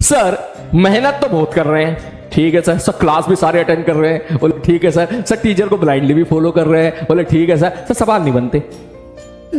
Sir मेहनत तो बहुत कर रहे हैं, ठीक है सर। सर क्लास भी सारे अटेंड कर रहे हैं, बोले ठीक है सर। सर टीचर को ब्लाइंडली भी फॉलो कर रहे हैं, बोले ठीक है सर। सर सवाल नहीं बनते।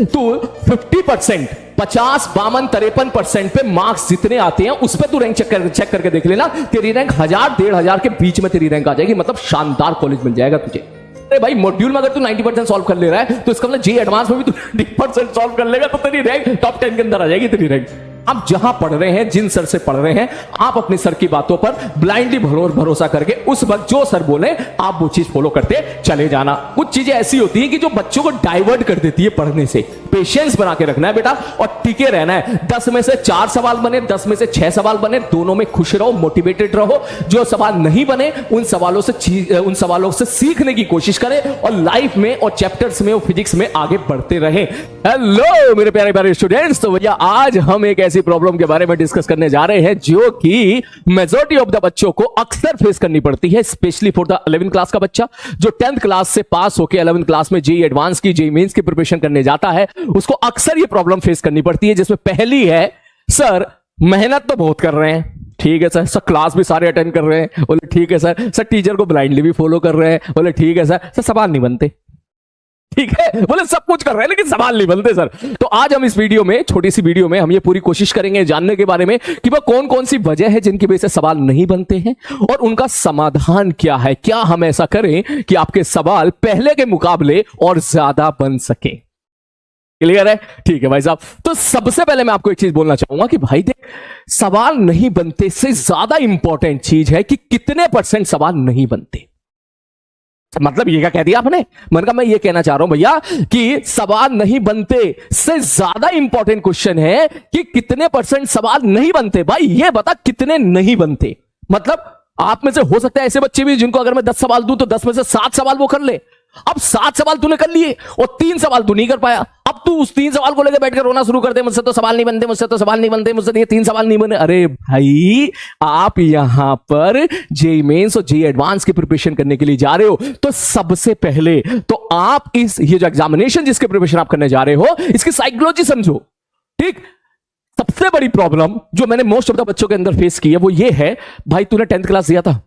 तो 50%, 50, 52, 53% पे मार्क्स जितने आते हैं उस पर तू रैंक चेक करके देख लेना। तेरी रैंक 1000, 1500 के बीच में तेरी रैंक आ जाएगी, मतलब शानदार कॉलेज मिल जाएगा तुझे। अरे भाई मॉड्यूल में अगर तू 90% सॉल्व कर ले रहा है तो इसका मतलब जे एडवांस में भी तू 90% सॉल्व कर लेगा तो तेरी रैंक टॉप 10 के अंदर आ जाएगी तेरी रैंक। आप जहां पढ़ रहे हैं, जिन सर से पढ़ रहे हैं, आप अपने सर की बातों पर ब्लाइंडली भरोसा करके उस वक्त जो सर बोले आप वो चीज फॉलो करते चले जाना। कुछ चीजें ऐसी होती हैं कि जो बच्चों को डाइवर्ट कर देती है पढ़ने से। पेशेंस बना के रखना है बेटा और टिके रहना है। 10 में से 4 सवाल बने, 10 में से 6 सवाल बने, दोनों में खुश रहो, मोटिवेटेड रहो। जो सवाल नहीं बने उन सवालों से सीखने की कोशिश करें और लाइफ में और चैप्टर्स में और फिजिक्स में आगे बढ़ते रहें। हेलो मेरे प्यारे प्यारे स्टूडेंट्स, तो भैया आज हम एक ऐसी प्रॉब्लम के बारे में डिस्कस करने जा रहे हैं जो कि मेजॉरिटी ऑफ द बच्चों को अक्सर फेस करनी पड़ती है, specially for the 11th class का बच्चा जो 10th क्लास से पास होकर 11th क्लास में जेईई एडवांस की, जेईई मेंस की प्रिपरेशन करने जाता है। उसको अक्सर ये प्रॉब्लम फेस करनी पड़ती है, जिसमें पहली है सर मेहनत तो बहुत कर रहे हैं, ठीक है सर। सर क्लास भी सारे अटेंड कर रहे हैं, बोले ठीक है सर। सर टीचर को ब्लाइंडली भी फॉलो कर रहे हैं, बोले ठीक है सर। सर सवाल नहीं बनते, ठीक है, बोले सब कुछ कर रहे हैं लेकिन सवाल नहीं बनते सर। तो आज हम इस वीडियो में, छोटी सी वीडियो में, हम ये पूरी कोशिश करेंगे जानने के बारे में कि वह कौन कौन सी वजह है जिनकी वजह से सवाल नहीं बनते हैं और उनका समाधान क्या है। क्या हम ऐसा करें कि आपके सवाल पहले के मुकाबले और ज्यादा बन सके। क्लियर है? ठीक है भाई साहब। तो सबसे पहले मैं आपको एक चीज बोलना चाहूंगा कि भाई देख, सवाल नहीं बनते से ज्यादा इंपॉर्टेंट चीज है कि कितने % सवाल नहीं बनते। मतलब ये क्या कह दिया आपने? मैंने कहा मैं ये कहना चाह रहा हूं भैया कि सवाल नहीं बनते से ज्यादा इंपॉर्टेंट क्वेश्चन है कि कितने % सवाल नहीं बनते। भाई ये बता कितने नहीं बनते। मतलब आप में से हो सकता है ऐसे बच्चे भी जिनको अगर मैं 10 सवाल दूं तो 10 में से 7 सवाल वो कर ले। अब 7 सवाल तूने कर लिए और 3 सवाल तू नहीं कर पाया। अब तू उस 3 सवाल को लेकर बैठकर रोना शुरू कर दे, मुझसे तो सवाल नहीं बनते, मुझसे तो सवाल नहीं बनते, मुझसे ये 3 सवाल नहीं बने। अरे भाई आप यहां पर जेईई मेंस और जेईई एडवांस की प्रिपरेशन करने के लिए जा रहे हो तो सबसे पहले तो आप ये जो एग्जामिनेशन जिसके प्रिपरेशन आप करने जा रहे हो इसकी साइकोलॉजी समझो। ठीक, सबसे बड़ी प्रॉब्लम जो मैंने मोस्ट ऑफ द बच्चों के अंदर फेस की है वो ये है, भाई तूने 10th क्लास दिया था।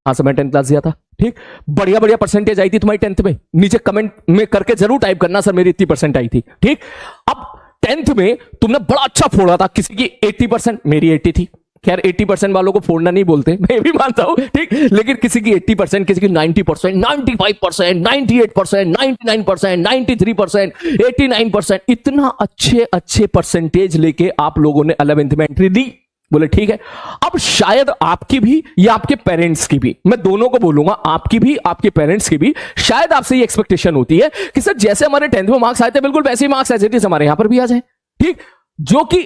हाँ सर मैं 10th क्लास दिया था। ठीक, बढ़िया बढ़िया परसेंटेज आई थी तुम्हारी 10th में। नीचे कमेंट में करके जरूर टाइप करना सर मेरी इतनी % आई थी। ठीक, अब 10th में तुमने बड़ा अच्छा फोड़ा था, किसी की 80%, मेरी 80 थी। खैर 80% वालों को फोड़ना नहीं बोलते, मैं भी मानता हूं। ठीक, लेकिन किसी की 80%, किसी की 90%, 95%, 98%, 99%, 93%, 89%, इतना अच्छे परसेंटेज लेके आप लोगों ने 11th में एंट्री दी। बोले ठीक है। अब शायद आपकी भी या आपके पेरेंट्स की भी, मैं दोनों को बोलूंगा, आपकी भी आपके पेरेंट्स की भी शायद आपसे ये एक्सपेक्टेशन होती है कि सर जैसे हमारे 10th में मार्क्स आए थे बिल्कुल वैसे ही मार्क्स एज इट इज हमारे यहां पर भी आ जाए। ठीक, जो कि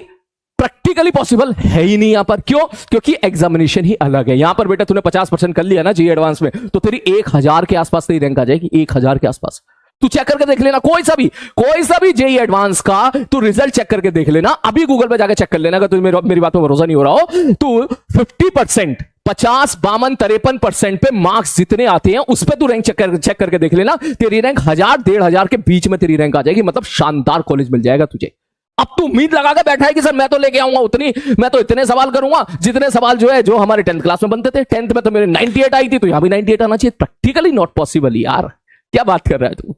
प्रैक्टिकली पॉसिबल है ही नहीं यहां पर। क्यों? क्योंकि एग्जामिनेशन ही अलग है। यहां पर बेटा तूने 50% कर लिया ना जेईई एडवांस में तो तेरी 1000 के आसपास तेरी रैंक आ जाएगी। 1000 के आसपास तू चेक करके देख लेना, कोई सा भी जेईई एडवांस का तू रिजल्ट चेक करके देख लेना। अभी गूगल पे जाके चेक कर लेना अगर तुझे मेरी बात पर भरोसा नहीं हो रहा हो। तू 50%, 50, 52, 53% पे मार्क्स जितने आते हैं उस पे तू रैंक चेक करके देख लेना। तेरी रैंक 1000, 1500 के बीच में तेरी रैंक आ जाएगी, मतलब शानदार कॉलेज मिल जाएगा तुझे। अब तू उम्मीद लगा के बैठा है कि सर मैं तो लेके आऊंगा उतनी, मैं तो इतने सवाल करूंगा जितने सवाल जो हमारे 10th क्लास में बनते थे। 10th में तो मेरे 98 आई थी तो यहां भी 98 आना चाहिए। प्रैक्टिकली नॉट पॉसिबल यार, क्या बात कर रहा है तू।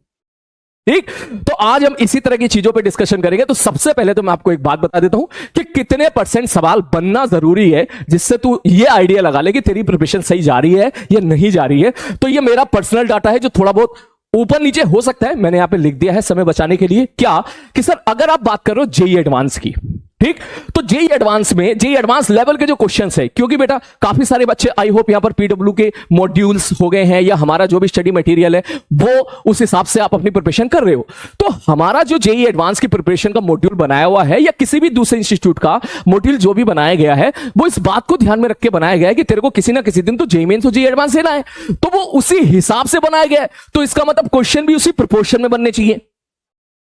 ठीक, तो आज हम इसी तरह की चीजों पे डिस्कशन करेंगे। तो सबसे पहले तो मैं आपको एक बात बता देता हूं कि कितने % सवाल बनना जरूरी है जिससे तू ये आइडिया लगा ले कि तेरी प्रिपरेशन सही जा रही है या नहीं जा रही है। तो ये मेरा पर्सनल डाटा है जो थोड़ा बहुत ऊपर नीचे हो सकता है, मैंने यहां पे लिख दिया है समय बचाने के लिए। क्या कि सर अगर आप बात करो जेईई एडवांस की, ठीक, तो जेईई एडवांस में जेईई एडवांस लेवल के जो क्वेश्चंस है, क्योंकि बेटा काफी सारे बच्चे आई होप यहां पर पीडब्ल्यू के मॉड्यूल्स हो गए हैं या हमारा जो भी स्टडी मटेरियल है वो उस हिसाब से आप अपनी प्रिपरेशन कर रहे हो। तो हमारा जो जेईई एडवांस की प्रिपरेशन का मॉड्यूल बनाया हुआ है या किसी भी दूसरे इंस्टीट्यूट का मॉड्यूल जो भी बनाया गया है वो इस बात को ध्यान में रख के बनाया गया है कि तेरे को किसी ना किसी दिन तो जेईई मेंस और जेईई एडवांस लेना है, तो वो उसी हिसाब से बनाया गया है। तो इसका मतलब क्वेश्चन भी उसी प्रोपोर्शन में बनने चाहिए।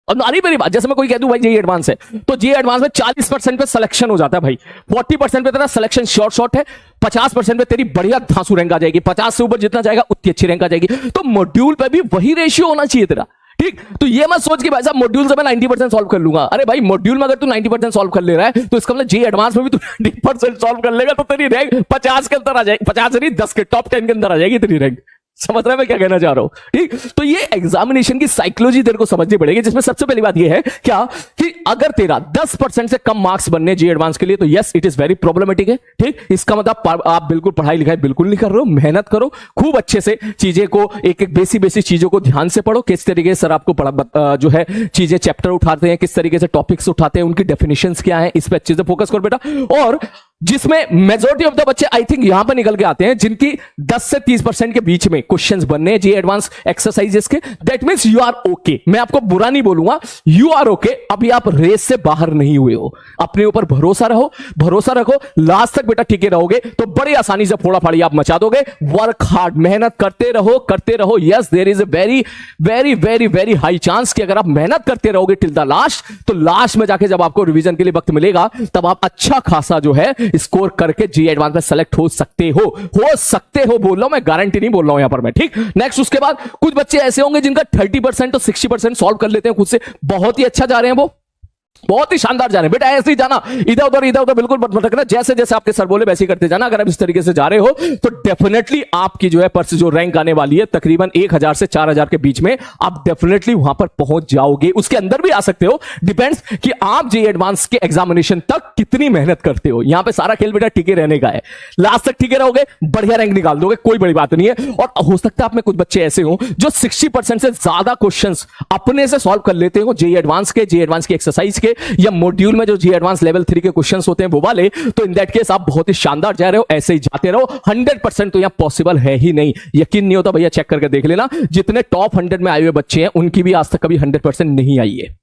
अब नारी मेरी बात, जैसे मैं कोई कह दूं भाई जेईई एडवांस है तो जेईई एडवांस में 40% पे सिलेक्शन हो जाता है भाई, 40% पे तेरा सिलेक्शन शॉर्ट है, 50% पे तेरी बढ़िया धांसू रैंक आ जाएगी, 50 से ऊपर जितना जाएगा उतनी अच्छी रैंक आ जाएगी। तो मॉड्यूल पे भी वही रेशियो होना चाहिए तेरा। ठीक, तो ये मत सोच कि भाई साहब मॉड्यूल से मैं 90% सॉल्व कर लूंगा। अरे भाई मॉड्यूल में अगर तू 90% सॉल्व कर ले रहा है तो इसका मतलब जे एडवांस में भी तू 90% सॉल्व कर लेगा तो तेरी रैंक 50 के अंदर आ जाएगी, 50 नहीं 10 के टॉप 10 के अंदर आ जाएगी तेरी रैंक। समझ रहा है मैं क्या कहना चाह रहा हूं? ठीक, तो ये एग्जामिनेशन की साइकोलॉजी तेरे को समझनी पड़ेगी, जिसमें सबसे पहली बात ये है क्या कि अगर तेरा 10% से कम मार्क्स बनने जी एडवांस के लिए तो yes it is very problematic है। ठीक, इसका मतलब आप बिल्कुल पढ़ाई लिखाई बिल्कुल नहीं कर रहे हो, मेहनत करो, खूब अच्छे से चीजें को एक एक बेसिक चीजों को ध्यान से पढ़ो। किस तरीके से सर आपको जो है चीजें चैप्टर उठाते हैं, किस तरीके से टॉपिक्स उठाते हैं, उनकी डेफिनेशंस क्या है, इस पे अच्छे से फोकस करो बेटा। और जिसमें मेजॉरिटी ऑफ द बच्चे आई थिंक यहां पर निकल के आते हैं जिनकी 10 से 30% के बीच में क्वेश्चंस बनने जी एडवांस एक्सरसाइजेस के, that means you are okay. मैं आपको बुरा नहीं बोलूंगा, यू आर ओके। अभी आप रेस से बाहर नहीं हुए हो, अपने ऊपर भरोसा रहो, भरोसा रखो, लास्ट तक बेटा टिके रहोगे तो बड़ी आसानी से फोड़ा फाड़ी आप मचा दोगे। वर्क हार्ड, मेहनत करते रहो, करते रहो। Yes there is a very very very very high chance कि अगर आप मेहनत करते रहोगे टिल द लास्ट, तो लास्ट में जाके जब आपको रिवीजन के लिए वक्त मिलेगा तब आप अच्छा खासा जो है स्कोर करके जी एडवांस में सेलेक्ट हो सकते हो बोल रहा हूं मैं, गारंटी नहीं बोल रहा हूं यहां पर मैं। ठीक, नेक्स्ट उसके बाद कुछ बच्चे ऐसे होंगे जिनका 30% और 60% सॉल्व कर लेते हैं खुद से, बहुत ही अच्छा जा रहे हैं, वो बहुत ही शानदार जा रहे हैं। बेटा ऐसे ही जाना, इधर उधर बिल्कुल मत भटकना, जैसे जैसे आपके सर बोले वैसे ही करते जाना। अगर आप इस तरीके से जा रहे हो तो डेफिनेटली आपकी जो है पर्स जो रैंक आने वाली है तकरीबन 1000 से 4000 के बीच में, आप डेफिनेटली वहां पर पहुंच जाओगे। उसके अंदर भी आ सकते हो, डिपेंड्स कि आप जे एडवांस के एग्जामिनेशन तक कितनी मेहनत करते हो। यहां पे सारा खेल बेटा टिके रहने का है, लास्ट तक टिके रहोगे बढ़िया रैंक निकाल दोगे, कोई बड़ी बात नहीं है। और हो सकता है आप में कुछ बच्चे ऐसे हो जो 60% से ज्यादा क्वेश्चन अपने से सॉल्व कर लेते हो जे एडवांस की एक्सरसाइज के या मॉड्यूल में जो जी एडवांस लेवल 3 के क्वेश्चंस होते हैं वो वाले, तो इन दैट केस आप बहुत ही शानदार जा रहे हो, ऐसे ही जाते रहो। 100% तो यहां पॉसिबल है ही नहीं, यकीन नहीं होता भैया चेक करके देख लेना, जितने टॉप 100 में आए हुए बच्चे हैं उनकी भी आज तक कभी 100% नहीं आई है।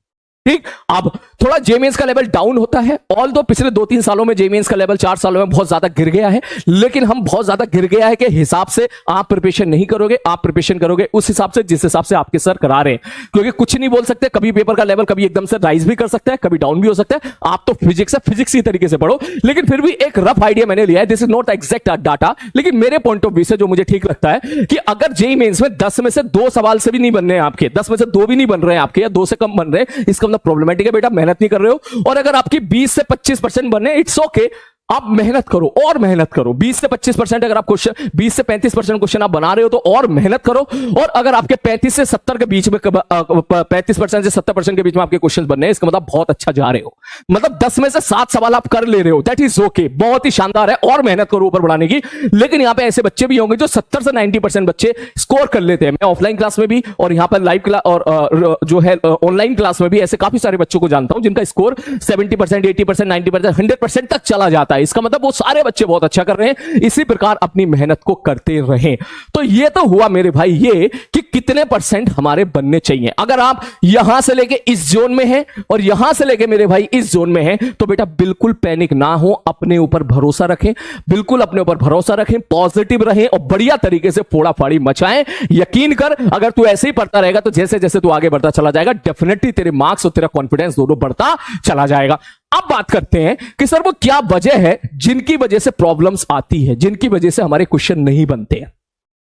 ठीक, अब थोड़ा जेमेंस का लेवल डाउन होता है, ऑल दो पिछले 2-3 सालों में जेमेंस का लेवल 4 सालों में बहुत ज्यादा गिर गया है, लेकिन हम बहुत ज्यादा गिर गया है कि हिसाब से आप प्रिपरेशन नहीं करोगे, आप प्रिपरेशन करोगे उस हिसाब से जिस हिसाब से आपके सर करा रहे हैं, क्योंकि कुछ नहीं बोल सकते, कभी पेपर का लेवल कभी एकदम से राइज भी कर सकता है, कभी डाउन भी हो सकता है। आप तो फिजिक्स है, फिजिक्स ही तरीके से पढ़ो, लेकिन फिर भी एक रफ आइडिया मैंने लिया है, this is not exact data, लेकिन मेरे पॉइंट ऑफ व्यू से जो मुझे ठीक लगता है कि अगर जेईई मेंस में 10 में से 2 सवाल से भी नहीं बनने हैं आपके, 10 में से 2 भी नहीं बन रहे हैं आपके, या 2 से कम बन रहे हैं, इसका मतलब प्रॉब्लमेटिक है बेटा, मेहनत नहीं कर रहे हो। और अगर आपकी 20 से 25% बने, इट्स ओके, आप मेहनत करो और मेहनत करो। 20 से 25% अगर आप क्वेश्चन, 20 से 35% क्वेश्चन आप बना रहे हो तो और मेहनत करो। और अगर आपके 35 से 70 के बीच में 35% से 70% के बीच में आपके क्वेश्चन बनने हैं, इसका मतलब बहुत अच्छा जा रहे हो, मतलब 10 में से 7 सवाल आप कर ले रहे हो, दैट इज ओके, बहुत ही शानदार है। और मेहनत करो ऊपर बढ़ाने की। लेकिन यहां पे ऐसे बच्चे भी होंगे जो 70 से 90% बच्चे स्कोर कर लेते हैं। मैं ऑफलाइन क्लास में भी और यहां पर लाइव क्लास और जो है ऑनलाइन क्लास में भी ऐसे काफी सारे बच्चों को जानता हूं जिनका स्कोर 70%, 80%, 90%, 100% तक चला जाता है। इसका मतलब वो सारे बच्चे बहुत अच्छा कर रहे हैं। इसी प्रकार अपनी मेहनत को करते रहें। तो ये तो हुआ मेरे भाई ये कि कितने परसेंट हमारे बनने चाहिए। अगर आप यहां से लेके इस जोन में हैं और यहां से लेके मेरे भाई इस जोन में हैं, तो बेटा बिल्कुल पैनिक ना हो, अपने ऊपर भरोसा रखें, बिल्कुल अपने ऊपर भरोसा रखें, पॉजिटिव रहें और बढ़िया तरीके से फोड़ा फाड़ी मचाएं। यकीन कर, अगर तू ऐसे ही पढ़ता रहेगा तो जैसे जैसे तू आगे बढ़ता चला जाएगा, डेफिनेटली तेरे मार्क्स और तेरा कॉन्फिडेंस दोनों बढ़ता चला जाएगा। अब बात करते हैं कि सर वो क्या वजह है जिनकी वजह से प्रॉब्लम्स आती है, जिनकी वजह से हमारे क्वेश्चन नहीं बनते हैं।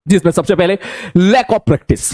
जिसमें सबसे पहले लैक ऑफ प्रैक्टिस।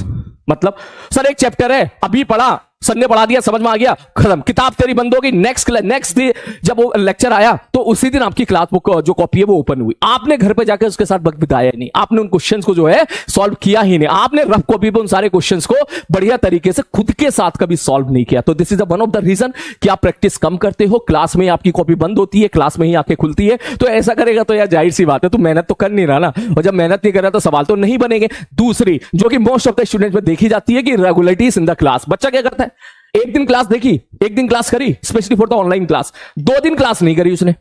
मतलब सर एक चैप्टर है, अभी पढ़ा, सर ने पढ़ा दिया, समझ में आ गया, खत्म, किताब तेरी बंद होगी। नेक्स्ट डे जब वो लेक्चर आया तो उसी दिन आपकी क्लास बुक जो कॉपी है वो ओपन हुई, आपने घर पे जाकर उसके साथ वक्त बिताया नहीं, आपने उन क्वेश्चंस को जो है सॉल्व किया ही नहीं, आपने रफ कॉपी पे उन सारे क्वेश्चंस को बढ़िया तरीके से खुद के साथ कभी सॉल्व नहीं किया। तो this is one of the reason कि आप प्रैक्टिस कम करते हो, क्लास में ही आपकी कॉपी बंद होती है, क्लास में ही आंखें खुलती है। तो ऐसा करेगा तो यार जाहिर सी बात है, तू मेहनत तो कर नहीं रहा ना, और जब मेहनत नहीं कर रहा तो सवाल तो नहीं बनेंगे। दूसरी जो कि मोस्ट ऑफ द स्टूडेंट्स में देखी जाती है कि रेगुलरिटीज इन द क्लास। बच्चा क्या करता है, एक दिन क्लास देखी, एक दिन क्लास करी, specially for the online class, 2 दिन क्लास नहीं करी उसने,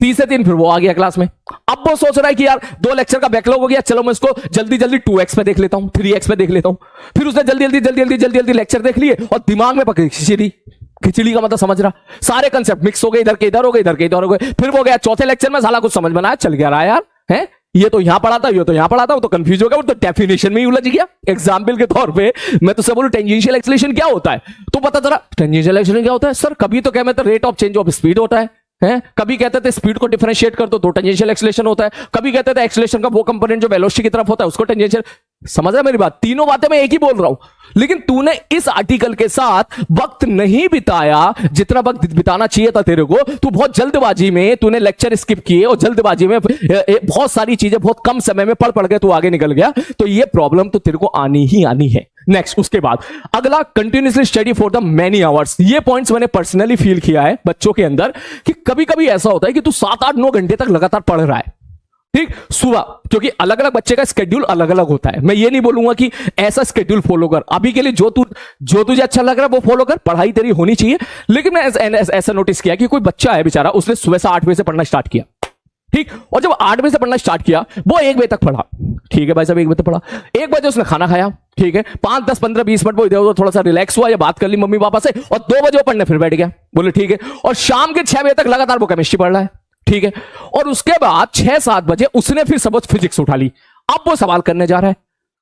तीसरे दिन फिर वो आ गया क्लास में। अब वो सोच रहा है कि यार 2 लेक्चर का बैकलॉग हो गया, चलो मैं इसको जल्दी जल्दी 2x पे देख लेता हूं, 3x पे देख लेता हूं। फिर उसने जल्दी लेक्चर देख लिए और दिमाग में पकड़ी खिचड़ी का मतलब समझ रहा, सारे कंसेप्ट मिक्स हो गए, इधर के इधर हो गए, इधर के इधर हो गए। फिर वो गया चौथे लेक्चर में, साला कुछ समझ में आया, चल गया रहा यार, है ये तो यहां पढ़ा था, ये तो यहां पढ़ा था, वो तो कंफ्यूज हो गया, वो तो डेफिनेशन में ही उलझ गया। एग्जाम्पल के तौर पे मैं तो सब बोलूं टेंजेंशियल एक्सीलरेशन क्या होता है, तो पता चला टेंजेंशियल एक्सीलरेशन क्या होता है। सर कभी तो क्या मैं तो rate of change of speed होता है, कभी कहते थे स्पीड को डिफरेंशिएट कर दो तो टेंजेंशियल एक्सीलरेशन होता है, कभी कहते थे एक्सीलरेशन का वो कंपोनेंट जो वेलोसिटी की तरफ होता है उसको टेंजेंशियल। समझ रहा मेरी बात? तीनों बातें मैं एक ही बोल रहा हूं, लेकिन तूने इस आर्टिकल के साथ वक्त नहीं बिताया जितना वक्त बिताना चाहिए था तेरे को। तू बहुत जल्दबाजी में तूने लेक्चर स्किप किए और जल्दबाजी में बहुत सारी चीजें बहुत कम समय में पढ़ पढ़ के तू आगे निकल गया। तो ये प्रॉब्लम तो तेरे को आनी ही आनी है। नेक्स्ट, उसके बाद अगला, continuously study for the many hours. ये पॉइंट्स मैंने पर्सनली फील किया है बच्चों के अंदर कि कभी कभी ऐसा होता है कि तू 7-8-9 घंटे तक लगातार पढ़ रहा है, ठीक, सुबह, क्योंकि अलग अलग बच्चे का स्केड्यूल अलग अलग होता है। मैं ये नहीं बोलूंगा कि ऐसा स्केड्यूल फॉलो कर, अभी के लिए जो तुझे अच्छा लग रहा है वो फॉलो कर, पढ़ाई तेरी होनी चाहिए। लेकिन मैं ऐसा नोटिस किया कि कोई बच्चा है बेचारा, उसने सुबह से 8 बजे से पढ़ना स्टार्ट किया, ठीक, और जब 8 बजे से पढ़ना स्टार्ट किया वो 1 बजे तक पढ़ा, ठीक है भाई साहब, 1 बजे तक पढ़ा, 1 बजे उसने खाना खाया, ठीक है, 5, 10, 15, 20 मिनट वो इधर उधर थोड़ा सा रिलैक्स हुआ या बात कर ली मम्मी पापा से, और 2 बजे वो पढ़ने फिर बैठ गया, बोले ठीक है, और शाम के 6 बजे तक लगातार वो केमिस्ट्री पढ़ रहा है, ठीक है, और उसके बाद 6-7 बजे उसने फिर सबक फिजिक्स उठा ली, अब वो सवाल करने जा रहा है।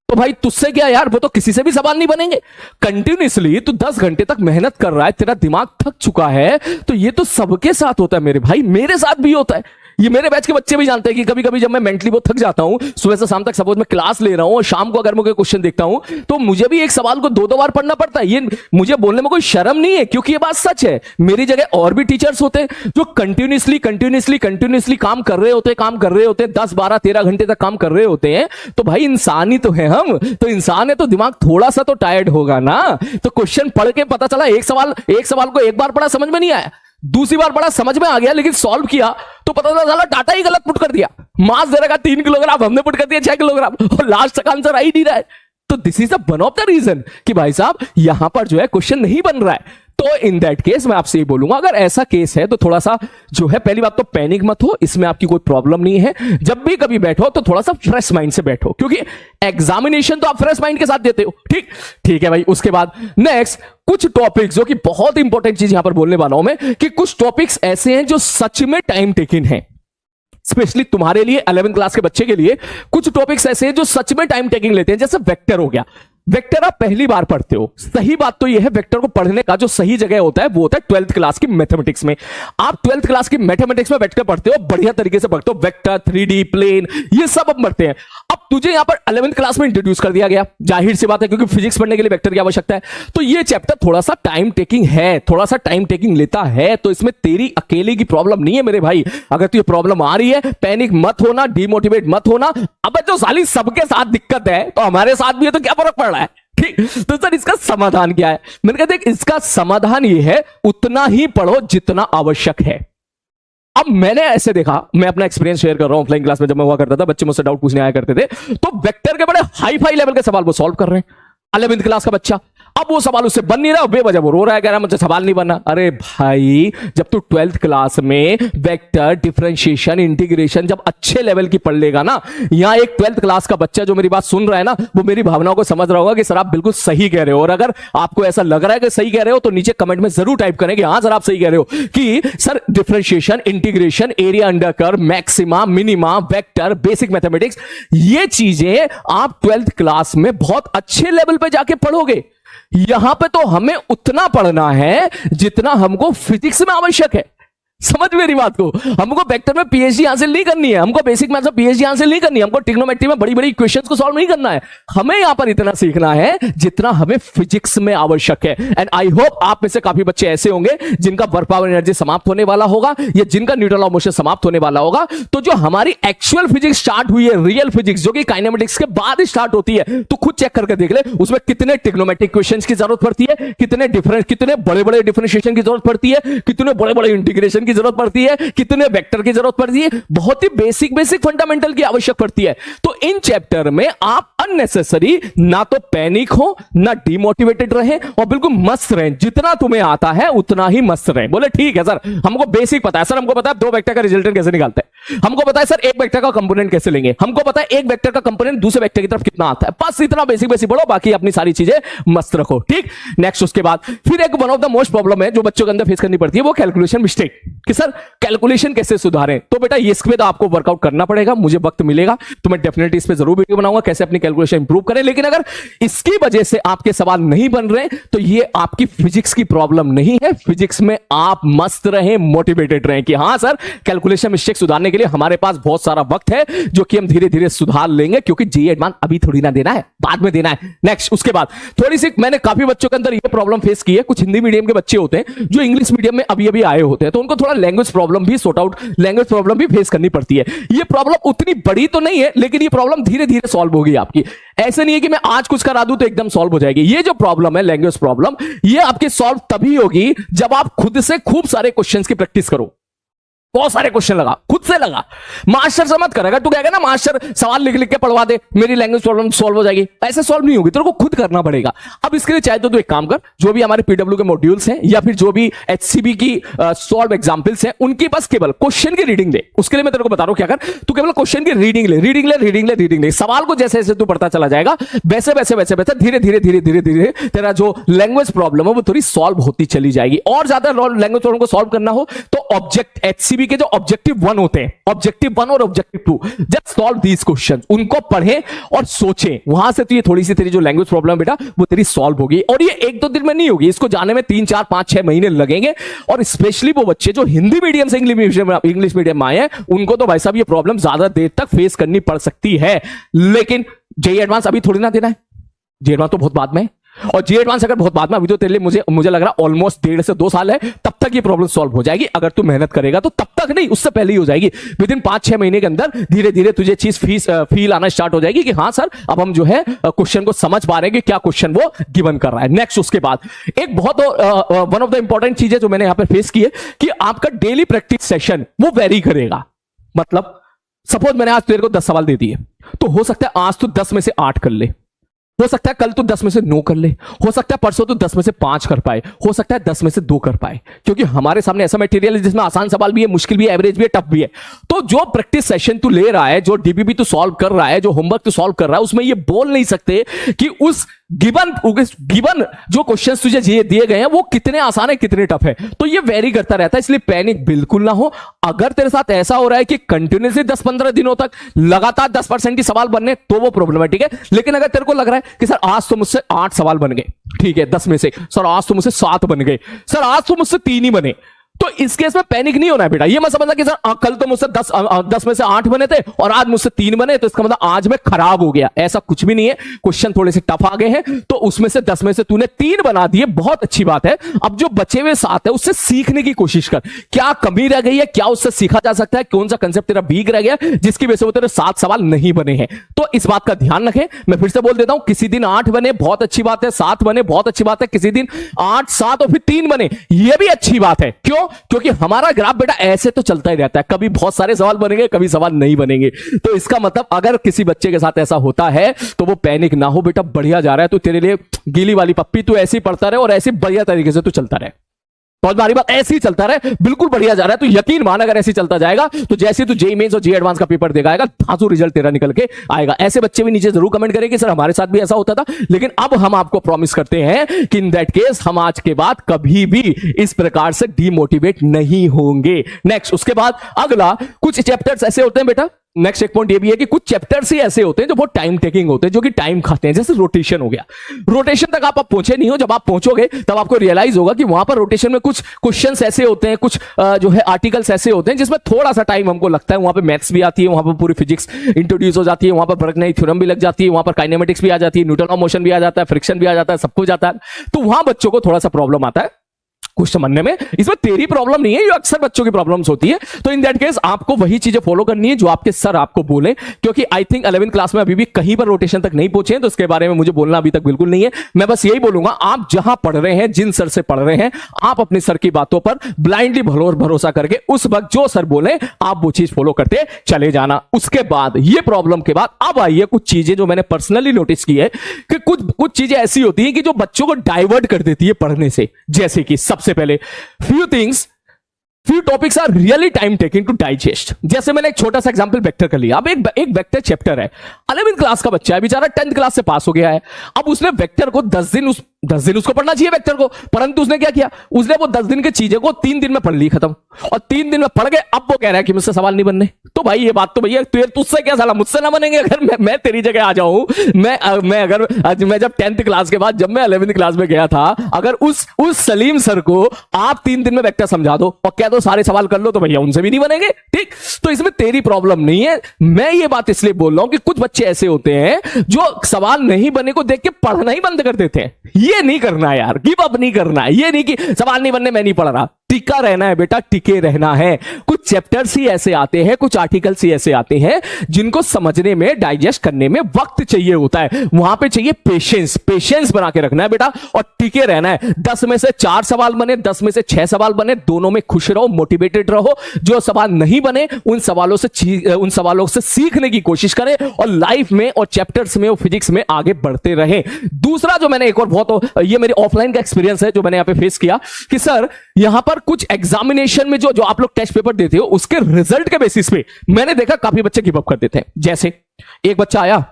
तो भाई तुझसे क्या यार, वो तो किसी से भी सवाल नहीं बनेंगे। कंटिन्यूअसली तू 10 घंटे तक मेहनत कर रहा है, तेरा दिमाग थक चुका है, तो ये तो सबके साथ होता है मेरे भाई, मेरे साथ भी होता है। ये मेरे बैच के बच्चे भी जानते हैं कि कभी कभी जब मैं मेंटली बहुत थक जाता हूं, सुबह से शाम तक सपोज मैं क्लास ले रहा हूं और शाम को अगर मैं कोई क्वेश्चन देखता हूं तो मुझे भी एक सवाल को 2-2 बार पढ़ना पड़ता है। ये मुझे बोलने में कोई शर्म नहीं है, क्योंकि ये बात सच है। मेरी जगह और भी टीचर्स होते हैं जो कंटिन्यूअसली काम कर रहे होते हैं 10, 12, 13 घंटे तक काम कर रहे होते हैं। तो भाई इंसान ही तो है हम, तो इंसान है तो दिमाग थोड़ा सा तो टायर्ड होगा ना। तो क्वेश्चन पढ़ के पता चला एक सवाल को एक बार पढ़ा समझ में नहीं आया, दूसरी बार पढ़ा समझ में आ गया, लेकिन सॉल्व किया तो पता चला डाटा ही गलत पुट कर दिया, मास दे रखा 3 किलोग्राम, हमने पुट कर दिया 6 किलोग्राम, और लास्ट तक आंसर आ ही नहीं रहा है। तो this is one of the reason कि भाई साहब यहां पर जो है क्वेश्चन नहीं बन रहा है। तो इन दैट केस मैं आपसे ये बोलूंगा, अगर ऐसा केस है तो थोड़ा सा जो है, पहली बात तो पैनिक मत हो, इसमें आपकी कोई प्रॉब्लम नहीं है। जब भी कभी बैठो तो थोड़ा सा फ्रेश माइंड से बैठो, क्योंकि एग्जामिनेशन तो आप फ्रेश माइंड के साथ देते हो, ठीक है भाई। उसके बाद नेक्स्ट कुछ टॉपिक्स, जो कि बहुत इंपॉर्टेंट चीज यहां पर बोलने वाला हूं मैं, कि कुछ टॉपिक्स ऐसे हैं जो सच में टाइम टेकिंग है, स्पेशली तुम्हारे लिए 11th क्लास के बच्चे के लिए। कुछ टॉपिक्स ऐसे हैं जो सच में टाइम टेकिंग लेते हैं, जैसे वेक्टर हो गया। वेक्टर आप पहली बार पढ़ते हो, सही बात तो यह है वेक्टर को पढ़ने का जो सही जगह होता है वो होता है 12th क्लास की मैथमेटिक्स में। आप 12th क्लास की मैथमेटिक्स में वेक्टर पढ़ते हो, बढ़िया तरीके से पढ़ते हो, वेक्टर, 3D, प्लेन, ये सब अब पढ़ते हैं। अब तुझे यहां पर 11th क्लास में इंट्रोड्यूस कर दिया गया, जाहिर सी बात है, क्योंकि फिजिक्स पढ़ने के लिए वेक्टर की आवश्यकता है। तो ये चैप्टर थोड़ा सा टाइम टेकिंग है, थोड़ा सा टाइम टेकिंग लेता है। तो इसमें तेरी अकेले की प्रॉब्लम नहीं है मेरे भाई। अगर तुझे प्रॉब्लम आ रही है, पैनिक मत होना, डिमोटिवेट मत होना। अब जो साली सबके साथ दिक्कत है तो हमारे साथ भी है, तो क्या फर्क पड़ रहा है, ठीक। तो सर इसका समाधान क्या है? मैंने कहा देख, इसका समाधान ये है, उतना ही पढ़ो जितना आवश्यक है। अब मैंने ऐसे देखा, मैं अपना एक्सपीरियंस शेयर कर रहा हूं, ऑफलाइन क्लास में जब मैं हुआ करता था, बच्चे मुझसे डाउट पूछने आया करते थे, तो वेक्टर के बड़े हाई फाई लेवल के सवाल वो सॉल्व कर रहे हैं, 11th क्लास का बच्चा। अब वो सवाल उससे बन नहीं रहा, बेवजह वो रो रहा है, कह रहा है मुझे सवाल नहीं बना। अरे भाई, जब तू 12th क्लास में वेक्टर, डिफरेंशिएशन, इंटीग्रेशन जब अच्छे लेवल की पढ़ लेगा ना, यहां एक 12th क्लास का बच्चा जो मेरी बात सुन रहा है ना, वो मेरी भावनाओं को समझ रहा होगा कि सर आप बिल्कुल सही कह रहे हो। और अगर आपको ऐसा लग रहा है कि सही कह रहे हो तो नीचे कमेंट में जरूर टाइप करें कि हां सर आप सही कह रहे हो, कि sir differentiation, integration, area under curve, maxima, minima, vector, basic mathematics, ये चीजें आप 12th क्लास में बहुत अच्छे लेवल पे जाके पढ़ोगे। यहां पे तो हमें उतना पढ़ना है जितना हमको फिजिक्स में आवश्यक है। समझ मेरी बात को, हमको वेक्टर में पीएचडी हासिल नहीं करनी है, हमको बेसिक मैथ्स में पीएचडी हासिल नहीं करनी है, हमको ट्रिग्नोमेट्री में बड़ी बड़ी इक्वेशंस को सॉल्व नहीं करना है। हमें यहां पर इतना सीखना है जितना हमें फिजिक्स में आवश्यक है। एंड आई होप आप में से काफी बच्चे ऐसे होंगे जिनका वर्क पावर एनर्जी समाप्त होने वाला होगा, या जिनका न्यूटन लॉ ऑफ मोशन समाप्त होने वाला होगा। तो जो हमारी एक्चुअल फिजिक्स स्टार्ट हुई है, रियल फिजिक्स, जो कि काइनेमेटिक्स के बाद स्टार्ट होती है, तो खुद चेक करके देख ले उसमें कितने ट्रिग्नोमेट्रिक इक्वेशंस की जरूरत पड़ती है, कितने बड़े बड़े डिफरेंशिएशन की जरूरत पड़ती है, कितने बड़े बड़े इंटीग्रेशन की जरूरत पड़ती है, कितने वेक्टर की जरूरत पड़ती है, बहुत ही बेसिक फंडामेंटल की आवश्यक पड़ती है। तो इन चैप्टर में आप अननेसेसरी ना तो पैनिक हो, ना डिमोटिवेटेड रहे, और बिल्कुल मस्त रहे, जितना तुम्हें आता है उतना ही मस्त रहे। बोले ठीक है सर, हमको बेसिक पता है, सर हमको पता है 2 वेक्टर का रिजल्टेंट कैसे निकालते हैं, हमको पता है सर 1 वेक्टर का कंपोनेंट कैसे लेंगे, हमको पता है 1 वेक्टर का कंपोनेंट दूसरे वेक्टर की तरफ कितना आता है। बस इतना बेसिक पढ़ो, बाकी अपनी सारी चीजें मस्त रखो, ठीक। नेक्स्ट, उसके बाद फिर एक one of the most problem है जो बच्चों के अंदर फेस करनी पड़ती है, वो कैलकुलेशन मिस्टेक। कि सर कैलकुलेशन कैसे सुधारें, तो बेटा ये इस पे तो आपको वर्कआउट करना पड़ेगा, मुझे वक्त मिलेगा तो मैं डेफिनेटली इस पे जरूर वीडियो बनाऊंगा कैसे अपनी कैलकुलेशन इंप्रूव करें। लेकिन अगर इसकी वजह से आपके सवाल नहीं बन रहे तो ये आपकी फिजिक्स की प्रॉब्लम नहीं है। फिजिक्स में आप मस्त रहें, मोटिवेटेड रहें कि हां सर कैलकुलेशन मिस्टेक सुधारने के लिए हमारे पास बहुत सारा वक्त है जो कि हम धीरे धीरे सुधार लेंगे, क्योंकि जेईई एडवांस अभी थोड़ी ना देना है, बाद में देना है। नेक्स्ट, उसके बाद थोड़ी सी मैंने काफी बच्चों के अंदर ये प्रॉब्लम फेस की है। कुछ हिंदी मीडियम के बच्चे होते हैं जो इंग्लिश मीडियम में अभी अभी आए होते हैं, तो उनको थोड़ा लैंग्वेज प्रॉब्लम भी सॉर्ट आउट, लैंग्वेज प्रॉब्लम भी फेस करनी पड़ती है। ये प्रॉब्लम उतनी बड़ी तो नहीं है, लेकिन ये प्रॉब्लम धीरे धीरे सॉल्व होगी आपकी। ऐसे नहीं है कि मैं आज कुछ करा दूं तो एकदम सॉल्व हो जाएगी। ये जो प्रॉब्लम है लैंग्वेज प्रॉब्लम, ये आपकी सॉल्व तभी होगी जब आप खुद से खूब सारे क्वेश्चंस की प्रैक्टिस करो। बहुत सारे क्वेश्चन लगा, खुद से लगा। मास्टर से मत करेगा, तू कहेगा ना मास्टर सवाल लिख लिख के पढ़वा दे, मेरी लैंग्वेज प्रॉब्लम सॉल्व हो जाएगी। ऐसे सॉल्व नहीं होगी, तेरे को खुद करना पड़ेगा। अब इसके लिए चाहे तो तू एक काम कर, जो भी हमारे पीडब्ल्यू के मॉड्यूल्स हैं या फिर जो भी एचसीबी की सॉल्व एग्जांपल्स हैं, उनके पास केवल क्वेश्चन की रीडिंग ले। उसके लिए मैं तेरे को बता रहा हूं क्या कर, तू केवल क्वेश्चन की रीडिंग ले, रीडिंग ले, रीडिंग ले, रीडिंग ले। सवाल को जैसे जैसे तू पढ़ता चला जाएगा वैसे वैसे वैसे वैसे धीरे धीरे धीरे धीरे धीरे तेरा जो लैंग्वेज प्रॉब्लम है वो थोड़ी सॉल्व होती चली जाएगी। और ज्यादा लैंग्वेज प्रॉब्लम को सॉल्व करना हो तो ऑब्जेक्ट एचसीबी के जो ऑब्जेक्टिव 1 होते हैं, ऑब्जेक्टिव 1 और objective 2, just solve these questions, उनको पढ़ें और सोचें। वहां से तो ये थोड़ी सी तेरी जो लैंग्वेज प्रॉब्लम बेटा वो तेरी सॉल्व होगी। और ये एक दो दिन में नहीं होगी, इसको जाने में 3 4 5 6 महीने लगेंगे। और स्पेशली वो बच्चे जो हिंदी मीडियम से इंग्लिश मीडियम में आए हैं, उनको तो भाई साहब ये प्रॉब्लम ज्यादा देर तक फेस करनी पड़ सकती है। लेकिन जेईई एडवांस अभी थोड़ी ना देना है, जेईई एडवांस तो बहुत बाद में है। और जेईई एडवांस अगर बहुत बाद में, अभी तो तेरे लिए मुझे लग रहा है ऑलमोस्ट 1.5 से 2 साल है, तब तक ये प्रॉब्लम सॉल्व हो जाएगी। अगर तू मेहनत करेगा तो तब तक नहीं, उससे पहले ही हो जाएगी। विद इन 5-6 महीने के अंदर धीरे धीरे तुझे चीज फील आना स्टार्ट हो जाएगी कि हाँ सर अब हम जो है क्वेश्चन को समझ पा रहे हैं कि क्या क्वेश्चन वो गिवन कर रहा है। नेक्स्ट, उसके बाद एक बहुत वन ऑफ द इंपॉर्टेंट चीज है जो मैंने यहां पर फेस की है कि आपका डेली प्रैक्टिस सेशन वो वेरी करेगा। मतलब सपोज मैंने आज तेरे को 10 सवाल दे दिए, तो हो सकता है आज तू 10 में से 8 कर ले, हो सकता है कल तो 10 में से 9 कर ले, हो सकता है परसों तो 10 में से 5 कर पाए, हो सकता है 10 में से 2 कर पाए। क्योंकि हमारे सामने ऐसा मटेरियल है जिसमें आसान सवाल भी है, मुश्किल भी है, एवरेज भी है, टफ भी है। तो जो प्रैक्टिस सेशन तू ले रहा है, जो डीबीबी तू सॉल्व कर रहा है, जो होमवर्क तू सॉल्व कर रहा है, उसमें ये बोल नहीं सकते कि उस गिवन जो क्वेश्चंस तुझे दिए गए हैं वो कितने आसान है कितने टफ है। तो ये वेरी करता रहता है, इसलिए पैनिक बिल्कुल ना हो। अगर तेरे साथ ऐसा हो रहा है कि कंटिन्यूसली 10-15 दिनों तक लगातार 10% ही सवाल बनने, तो वो प्रॉब्लमेटिक है। लेकिन अगर तेरे को लग रहा है कि सर आज तो मुझसे 8 सवाल बन गए, ठीक है 10 में से, सर आज तो मुझसे 7 बन गए, सर आज तो मुझसे 3 ही बने, तो इस केस में पैनिक नहीं होना है बेटा। ये मत समझना कि सर कल तो मुझसे 10 में से 8 बने थे और आज मुझसे 3 बने, तो इसका मतलब आज मैं खराब हो गया। ऐसा कुछ भी नहीं है। क्वेश्चन थोड़े से टफ आ गए हैं, तो उसमें से 10 में से तूने 3 बना दिए, बहुत अच्छी बात है। अब जो बचे हुए 7 है उससे सीखने की कोशिश कर, क्या कमी रह गई है, क्या उससे सीखा जा सकता है, कौन सा कंसेप्ट तेरा वीक रह गया जिसकी वजह से वो तेरे 7 सवाल नहीं बने हैं। तो इस बात का ध्यान रखें। मैं फिर से बोल देता हूं, किसी दिन 8 बने बहुत अच्छी बात है, 7 बने बहुत अच्छी बात है, किसी दिन 8, 7 और फिर 3 बने, यह भी अच्छी बात है। क्यों? क्योंकि हमारा ग्राफ बेटा ऐसे तो चलता ही रहता है, कभी बहुत सारे सवाल बनेंगे, कभी सवाल नहीं बनेंगे। तो इसका मतलब अगर किसी बच्चे के साथ ऐसा होता है तो वो पैनिक ना हो बेटा, बढ़िया जा रहा है तो तेरे लिए गीली वाली पप्पी, तू ऐसे ही पढ़ता रहे और ऐसे बढ़िया तरीके से तू चलता रहे। बहुत बारी बात, ऐसे ही चलता रहे, बिल्कुल बढ़िया जा रहा है। तो यकीन मान, अगर ऐसे ही चलता जाएगा तो जैसे तू जेईई मेंस और जेईई एडवांस का पेपर देगा आएगा, धांसू रिजल्ट तेरा निकल के आएगा। ऐसे बच्चे भी नीचे जरूर कमेंट करेंगे सर हमारे साथ भी ऐसा होता था। लेकिन अब हम आपको प्रॉमिस करते हैं कि इन दैट केस हम आज के बाद कभी भी इस प्रकार से डीमोटिवेट नहीं होंगे। नेक्स्ट, उसके बाद अगला, कुछ चैप्टर्स ऐसे होते हैं बेटा, नेक्स्ट एक पॉइंट ये भी है कि कुछ चैप्टर्स ही ऐसे होते हैं जो बहुत टाइम टेकिंग होते हैं, जो कि टाइम खाते हैं। जैसे रोटेशन हो गया, रोटेशन तक आप पहुंचे नहीं हो, जब आप पहुंचोगे तब आपको रियलाइज होगा कि वहां पर रोटेशन में कुछ क्वेश्चंस ऐसे होते हैं, कुछ जो है आर्टिकल्स ऐसे होते हैं जिसमें थोड़ा सा टाइम हमको लगता है। वहां पे मैथ्स भी आती है, वहां पर पूरी फिजिक्स इंट्रोड्यूस हो जाती है, वहां पर बर्नौली थ्योरम भी लग जाती है, वहां पर काइनेमेटिक्स भी आ जाती है, न्यूटन ऑफ मोशन भी आ जाता है, फ्रिक्शन भी आ जाता है, सब कुछ आता है। तो वहां बच्चों को थोड़ा सा प्रॉब्लम आता है कुछ समझने में। इसमें तेरी प्रॉब्लम नहीं है, ये अक्सर बच्चों की प्रॉब्लम्स होती है। तो इन दैट केस आपको वही चीजें फॉलो करनी है जो आपके सर आपको बोले, क्योंकि आई थिंक 11th क्लास में अभी भी कहीं पर रोटेशन तक नहीं पहुंचे हैं, तो इसके बारे में मुझे बोलना अभी तक बिल्कुल नहीं है। मैं बस यही बोलूंगा, आप जहां पढ़ रहे हैं, जिन सर से पढ़ रहे हैं, आप अपने सर की बातों पर ब्लाइंडली भरोसा करके उस वक्त जो सर बोले आप वो चीज फॉलो करते चले जाना। उसके बाद ये प्रॉब्लम के बाद अब आइए कुछ चीजें जो मैंने पर्सनली नोटिस की है कि कुछ चीजें ऐसी होती है कि जो बच्चों को डाइवर्ट कर देती है पढ़ने से। जैसे कि सबसे पहले few topics are really time taking to digest। जैसे मैंने एक छोटा सा एग्जांपल वेक्टर कर लिया। अब एक वेक्टर चैप्टर है, 11th क्लास का बच्चा है बेचारा, 10th क्लास से पास हो गया है। अब उसने वेक्टर को 10 दिन उस 10 दिन उसको पढ़ना चाहिए वेक्टर को, परंतु उसने क्या किया, उसने वो 10 दिन की चीजें को 3 दिन में पढ़ ली खत्म, और 3 दिन में पढ़ के अब वो कह रहा है कि मुझसे सवाल नहीं बनने। तो भाई ये बात तो भैया तुझसे क्या साला मुझसे ना बनेंगे। अगर मैं तेरी जगह आ जाऊं, मैं जब 10th क्लास के बाद जब मैं 11th क्लास में गया था, अगर उस सलीम सर को आप 3 दिन में वेक्टर समझा दो और कह दो सारे सवाल कर लो, तो भैया उनसे भी नहीं बनेंगे। ठीक, तो इसमें तेरी प्रॉब्लम नहीं है। मैं ये बात इसलिए बोल रहा हूं कि कुछ बच्चे ऐसे होते हैं जो सवाल नहीं बने को देख के पढ़ना ही बंद कर देते हैं। ये नहीं करना है यार, गिव अप नहीं करना है। ये नहीं कि सवाल नहीं बनने मैं नहीं पढ़ रहा, टिका रहना है बेटा, टिके रहना है। कुछ चैप्टर्स ही ऐसे आते हैं, कुछ आर्टिकल्स ही ऐसे आते हैं जिनको समझने में, डाइजेस्ट करने में वक्त चाहिए होता है। वहां पे चाहिए पेशेंस बना के रखना है बेटा, और टिके रहना है। 10 में से 4 सवाल बने, 10 में से 6 सवाल बने, दोनों में खुश रहो, मोटिवेटेड रहो। जो सवाल नहीं बने उन सवालों से सीखने की कोशिश करें और लाइफ में और चैप्टर्स में और फिजिक्स में आगे बढ़ते रहें। दूसरा जो मैंने एक और बहुत, ये मेरे ऑफलाइन का एक्सपीरियंस है जो मैंने यहां पे फेस किया कि सर यहां पर कुछ एग्जामिनेशन में जो आप लोग टेस्ट पेपर देते हो उसके रिजल्ट के बेसिस पे मैंने देखा काफी बच्चे गिव अप कर देते हैं। जैसे एक बच्चा आया,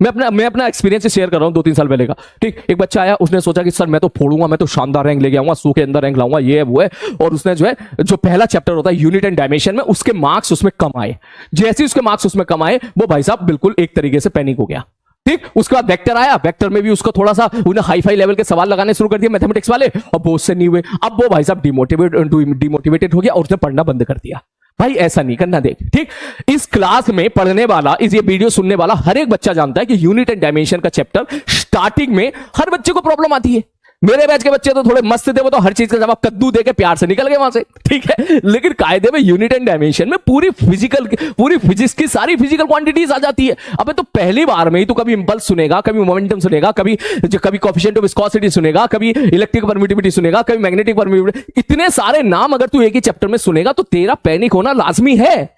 मैं अपना एक्सपीरियंस शेयर कर रहा हूं 2-3 साल पहले का। ठीक, एक बच्चा आया, उसने सोचा कि सर मैं तो फोड़ूंगा, मैं तो शानदार रैंक लेके आऊंगा, 100 के अंदर रैंक लाऊंगा, ये है वो है। और उसने जो पहला चैप्टर होता है यूनिट एंड डायमेंशन में, उसके मार्क्स उसमें कम आए। जैसे उसके मार्क्स उसमें कम आए, वो भाई साहब बिल्कुल एक तरीके से पैनिक हो गया। ठीक, उसके बाद वेक्टर आया, वेक्टर में भी उसको थोड़ा सा उन्हें हाई फाई लेवल के सवाल लगाने शुरू कर दिए मैथमेटिक्स वाले, और वो उससे नहीं हुए। अब वो भाई साहब डिमोटिवेटेड हो गया और उसने पढ़ना बंद कर दिया। भाई ऐसा नहीं करना। देख, ठीक, इस क्लास में पढ़ने वाला, इस ये वीडियो सुनने वाला हर एक बच्चा जानता है कि यूनिट एंड डायमेंशन का चैप्टर स्टार्टिंग में हर बच्चे को प्रॉब्लम आती है। मेरे बैच के बच्चे तो थोड़े मस्त थे, वो तो हर चीज का जवाब कद्दू देके प्यार से निकल गए वहां से। ठीक है, लेकिन कायदे में यूनिट एंड डायमेंशन में पूरी फिजिक्स की सारी फिजिकल क्वांटिटीज आ जाती है। अबे तो पहली बार में ही तो कभी इंपल्स सुनेगा, कभी मोमेंटम सुनेगा, कभी कोएफिशिएंट ऑफ विस्कोसिटी सुनेगा, कभी इलेक्ट्रिक परमिटिविटी सुनेगा, कभी मैग्नेटिक परमिटिविटी। इतने सारे नाम अगर तू एक ही चैप्टर में सुनेगा तो तेरा पैनिक होना लाजमी है।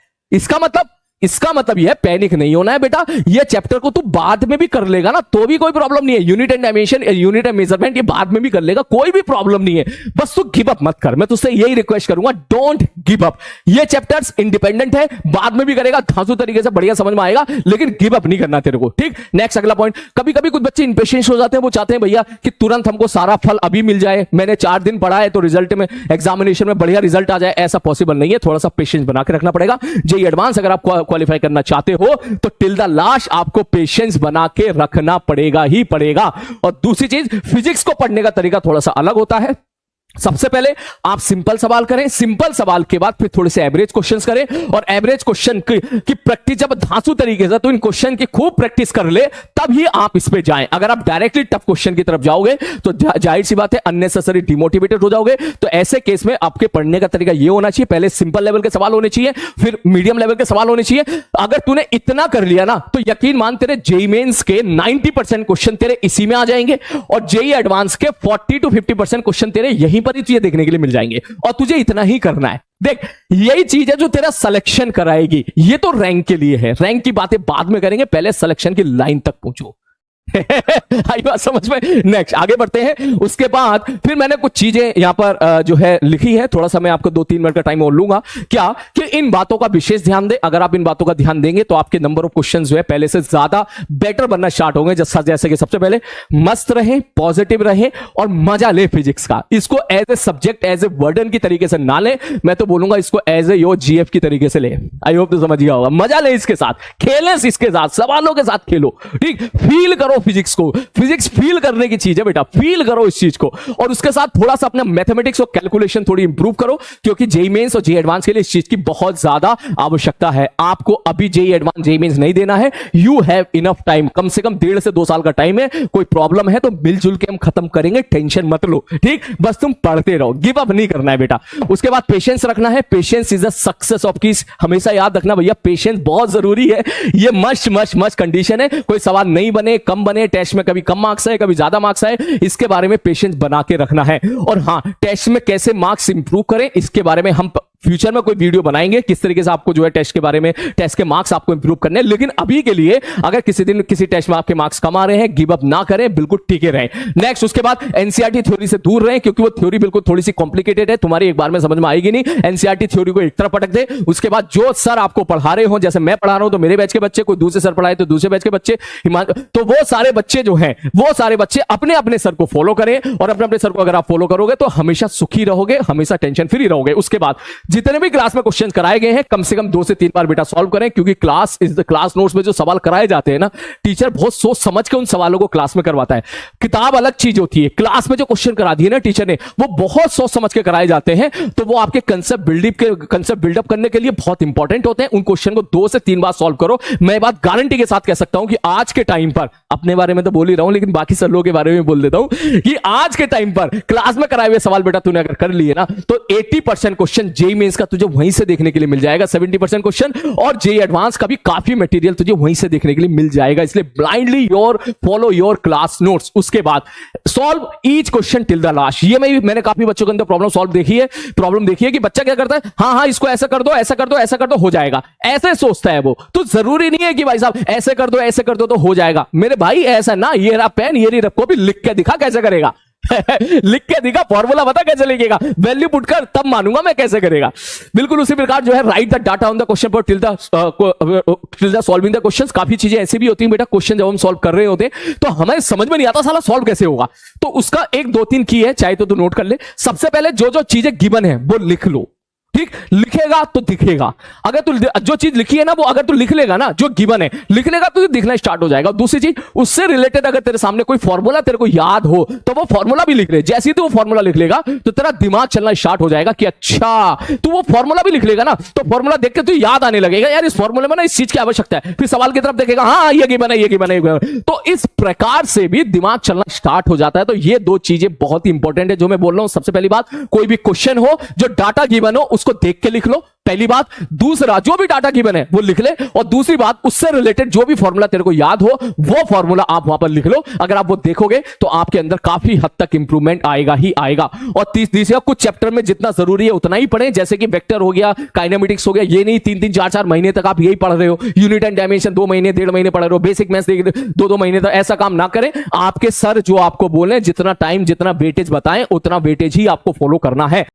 इसका मतलब यह पैनिक नहीं होना है बेटा। ये चैप्टर को तू बाद में भी कर लेगा ना तो भी कोई प्रॉब्लम नहीं है। Unit and dimension, unit and measurement ये बाद में भी कर लेगा, कोई भी प्रॉब्लम नहीं है। बस तू गिव अप मत कर। मैं तुझसे यही रिक्वेस्ट करूंगा, डोंट गिव अप। ये चैप्टर्स इंडिपेंडेंट है, बाद में भी करेगा, धांसू तरीके से बढ़िया समझ में आएगा, लेकिन गिव अप नहीं करना तेरे को। ठीक, नेक्स्ट अगला पॉइंट। कभी कभी कुछ बच्चे इंपेशेंस हो जाते हैं, वो चाहते हैं भैया कि तुरंत हमको सारा फल अभी मिल जाए। मैंने 4 दिन पढ़ा है तो रिजल्ट में, एग्जामिनेशन में बढ़िया रिजल्ट आ जाए, ऐसा पॉसिबल नहीं है। थोड़ा सा पेशेंस बना के रखना पड़ेगा। जेईई एडवांस अगर आप क्वालिफाई करना चाहते हो तो टिल द लास्ट आपको पेशेंस बना के रखना पड़ेगा ही पड़ेगा। और दूसरी चीज, फिजिक्स को पढ़ने का तरीका थोड़ा सा अलग होता है। सबसे पहले आप सिंपल सवाल करें, सिंपल सवाल के बाद फिर थोड़े से एवरेज क्वेश्चंस करें, और एवरेज क्वेश्चन की प्रैक्टिस जब धांसू तरीके से, तो इन क्वेश्चन की खूब प्रैक्टिस कर ले, तभी आप इस पे जाएं। अगर आप डायरेक्टली टफ क्वेश्चन की तरफ जाओगे तो जाहिर सी बात है अननेसेसरी डिमोटिवेटेड हो जाओगे। तो ऐसे केस में आपके पढ़ने का तरीका यह होना चाहिए, पहले सिंपल लेवल के सवाल होने चाहिए, फिर मीडियम लेवल के सवाल होने चाहिए। अगर तूने इतना कर लिया ना तो यकीन मान तेरे जेईई मेंस के 90% क्वेश्चन तेरे इसी में आ जाएंगे, और जेईई एडवांस के 40 to 50% क्वेश्चन तेरे यहीं पर ही तुझे देखने के लिए मिल जाएंगे। और तुझे इतना ही करना है। देख, यही चीज है जो तेरा सिलेक्शन कराएगी। ये तो रैंक के लिए है, रैंक की बातें बाद में करेंगे, पहले सिलेक्शन की लाइन तक पहुंचो। आई बात समझ में? नेक्स्ट आगे बढ़ते हैं। उसके बाद फिर मैंने कुछ चीजें यहां पर जो है लिखी है, थोड़ा सा मैं आपको 2-3 मिनट का टाइम और लूंगा। क्या कि इन बातों का विशेष ध्यान दें। अगर आप इन बातों का ध्यान देंगे तो आपके नंबर ऑफ क्वेश्चन जो है पहले से ज्यादा बेटर बनना स्टार्ट होंगे। जैसे कि सबसे पहले मस्त रहे, पॉजिटिव रहे और मजा ले फिजिक्स का। इसको as a subject, as a burden की तरीके से ना ले, मैं तो बोलूंगा इसको एज ए योर जीएफ की तरीके से ले। आई होप तो समझ गया होगा। मजा ले इसके साथ, खेले इसके साथ, सवालों के साथ खेलो। ठीक, फील करो फिजिक्स को। फिजिक्स फील करने की चीज है बेटा, फील करो इस चीज को। और उसके साथ थोड़ा सा अपना मैथमेटिक्स और कैलकुलेशन थोड़ी इंप्रूव करो, क्योंकि जेईई मेंस और जेईई एडवांस के लिए इस चीज की बहुत ज्यादा आवश्यकता है। आपको अभी जेईई एडवांस, जेईई मेंस नहीं देना है। यू हैव इनफ टाइम, कम से कम 1.5 से 2 साल का टाइम है। कोई प्रॉब्लम है तो मिलजुल के हम खत्म करेंगे, टेंशन मत लो। ठीक, बस तुम पढ़ते रहो, गिव अप नहीं करना है बेटा। उसके बाद पेशेंस रखना है। Patience is the success of keys. हमेशा याद रखना भैया, पेशेंस बहुत जरूरी है। ये मस्ट कंडीशन है। कोई सवाल नहीं बने, कम बने, टेस्ट में कभी कम मार्क्स आए, कभी ज्यादा मार्क्स आए, इसके बारे में पेशेंस बना के रखना है। और हां, टेस्ट में कैसे मार्क्स इंप्रूव करें इसके बारे में हम फ्यूचर में कोई वीडियो बनाएंगे किस तरीके से आपको जो है टेस्ट के बारे में, टेस्ट के मार्क्स आपको इंप्रूव करने हैं। लेकिन अभी के लिए अगर किसी दिन किसी टेस्ट में आपके मार्क्स कम आ रहे हैं, गिव अप ना करें, बिल्कुल टिके रहें। नेक्स्ट, उसके बाद एनसीईआरटी थ्योरी से दूर रहें, क्योंकि वो थ्योरी बिल्कुल थोड़ी सी कॉम्प्लिकेटेड है, तुम्हारी एक बार में समझ में आएगी नहीं। एनसीईआरटी थ्योरी को एक तरफ पटक दे। उसके बाद जो सर आपको पढ़ा रहे हो, जैसे मैं पढ़ा रहा हूं तो मेरे बैच के बच्चे, कोई दूसरे सर पढ़ाए तो दूसरे बैच के बच्चे, तो वो सारे बच्चे जो हैं, वो सारे बच्चे अपने अपने सर को फॉलो करें, और अपने अपने सर को अगर आप फॉलो करोगे तो हमेशा सुखी रहोगे, हमेशा टेंशन फ्री रहोगे। उसके बाद जितने भी क्लास में क्वेश्चन कराए गए हैं, कम से कम 2 से 3 बार बेटा सॉल्व करें, क्योंकि क्लास नोट्स में जो सवाल कराए जाते हैं ना, टीचर बहुत सोच समझ के उन सवालों को क्लास में करवाता है। किताब अलग चीज होती है, क्लास में जो क्वेश्चन करा दिए ना टीचर ने, वो बहुत सोच समझ के कराए जाते हैं, तो वो आपके कंसेप्ट बिल्डअप करने के लिए बहुत इंपॉर्टेंट होते हैं। उन क्वेश्चन को 2 से 3 बार सॉल्व करो। मैं बात गारंटी के साथ कह सकता हूं कि आज के टाइम पर, अपने बारे में तो बोल ही रहा हूं लेकिन बाकी सब लोगों के बारे में बोल देता हूं, कि आज के टाइम पर क्लास में कराए हुए सवाल बेटा तूने अगर कर लिए ना, तो 80% क्वेश्चन जेईई मेंस का तुझे वहीं से देखने के लिए मिल जाएगा, 70% क्वेश्चन, और जेईई एडवांस का भी काफी मटेरियल तुझे वहीं से देखने के लिए मिल जाएगा। इसलिए blindly follow your class notes. उसके बाद solve each question till the last. ये मैंने काफी बच्चों के अंदर प्रॉब्लम देखी है कि बच्चा क्या करता है, हाँ इसको ऐसा कर दो, ऐसा कर दो, ऐसा कर दो, हो जाएगा, ऐसे सोचता है वो। तो जरूरी नहीं है कि भाई साहब ऐसे कर दो तो हो जाएगा। मेरे भाई ऐसा ना, ये रहा पेन, ये रख कॉपी, लिख के दिखा कैसे करेगा। लिख के दिखा, फॉर्मूला बता कैसे लिखेगा, वैल्यू पुट कर, तब मानूंगा मैं कैसे करेगा। बिल्कुल उसी प्रकार जो है, write the data on the question पर till the solving the questions. काफी चीजें ऐसी भी होती हैं बेटा, क्वेश्चन जब हम सॉल्व कर रहे होते हैं तो हमें समझ में नहीं आता साला सॉल्व कैसे होगा, तो उसका 1 2 3 की है, चाहे तो तू नोट कर ले। सबसे पहले जो जो चीजें गिवन है वो लिख लो, ठीक, लिखेगा तो दिखेगा। अगर तू जो चीज लिखी है ना, वो अगर तू लिख लेगा ना, जो गिवन है लिख लेगा, तो दिखना स्टार्ट हो जाएगा। दूसरी चीज, उससे रिलेटेड अगर तेरे सामने कोई फॉर्मूला तेरे को याद हो तो वो फॉर्मूला भी लिख ले। जैसे ही तू वो फॉर्मूला लिख लेगा तो तेरा दिमाग चलना स्टार्ट हो जाएगा कि अच्छा, तू वो फॉर्मूला भी लिख लेगा ना, तो फॉर्मूला देख के तू याद आने लगेगा, यार इस फॉर्मूले में ना इस चीज की आवश्यकता है। फिर सवाल की तरफ देखेगा, हाँ ये गिवन है, ये गिवन है। तो इस प्रकार से भी दिमाग चलना स्टार्ट हो जाता है। तो ये 2 चीजें बहुत इंपॉर्टेंट है जो मैं बोल रहा हूं। सबसे पहली बात, कोई भी क्वेश्चन हो जो डाटा गिवन हो उसको देख के लिख लो, पहली बात। दूसरा, जो भी डाटा गिवन है वो लिख ले, और दूसरी बात, उससे रिलेटेड जो भी फॉर्मूला तेरे को याद हो वो फॉर्मूला आप वहां पर लिख लो। अगर आप वो देखोगे तो आपके अंदर काफी हद तक इंप्रूवमेंट आएगा ही आएगा। और तीसरा, कुछ चैप्टर में जितना जरूरी है उतना ही पढ़ें, जैसे कि वेक्टर हो गया, काइनेमेटिक्स हो गया। ये नहीं 3 4 महीने तक आप यही पढ़ रहे हो, यूनिट एंड डायमेंशन 2 महीने 1.5 महीने पढ़ रहे हो, बेसिक मैथ्स 2 महीने तक, ऐसा काम ना करें। आपके सर जो आपको बोले, जितना टाइम जितना वेटेज बताएं उतना वेटेज ही आपको फॉलो करना है।